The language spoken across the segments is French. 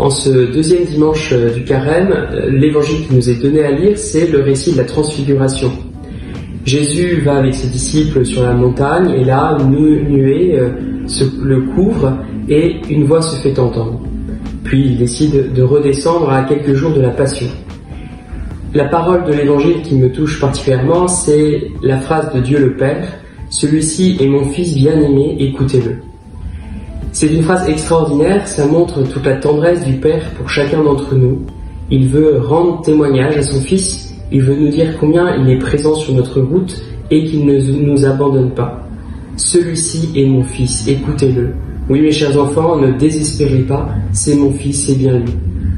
En ce deuxième dimanche du Carême, l'évangile qui nous est donné à lire, c'est le récit de la transfiguration. Jésus va avec ses disciples sur la montagne et là, une nuée le couvre et une voix se fait entendre. Puis il décide de redescendre à quelques jours de la Passion. La parole de l'évangile qui me touche particulièrement, c'est la phrase de Dieu le Père « Celui-ci est mon Fils bien-aimé, écoutez-le ». C'est une phrase extraordinaire, ça montre toute la tendresse du Père pour chacun d'entre nous. Il veut rendre témoignage à son Fils, il veut nous dire combien il est présent sur notre route et qu'il ne nous abandonne pas. Celui-ci est mon Fils, écoutez-le. Oui mes chers enfants, ne désespérez pas, c'est mon Fils, c'est bien lui.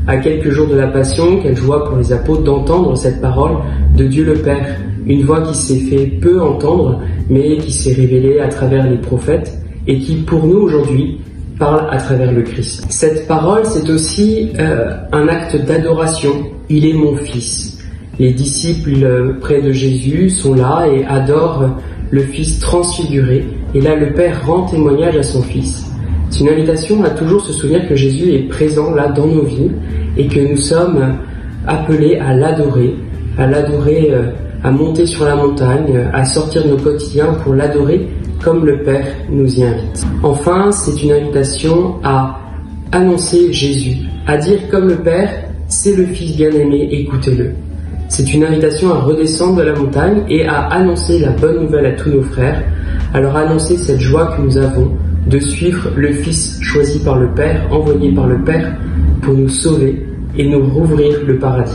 À quelques jours de la Passion, quelle joie pour les apôtres d'entendre cette parole de Dieu le Père, une voix qui s'est fait peu entendre, mais qui s'est révélée à travers les prophètes, et qui, pour nous aujourd'hui, parle à travers le Christ. Cette parole, c'est aussi un acte d'adoration. Il est mon Fils. Les disciples près de Jésus sont là et adorent le Fils transfiguré. Et là, le Père rend témoignage à son Fils. C'est une invitation à toujours se souvenir que Jésus est présent là dans nos vies et que nous sommes appelés à l'adorer, à monter sur la montagne, à sortir de nos quotidiens pour l'adorer comme le Père nous y invite. Enfin, c'est une invitation à annoncer Jésus, à dire comme le Père, c'est le Fils bien-aimé, écoutez-le. C'est une invitation à redescendre de la montagne et à annoncer la bonne nouvelle à tous nos frères, à leur annoncer cette joie que nous avons de suivre le Fils choisi par le Père, envoyé par le Père pour nous sauver et nous rouvrir le paradis.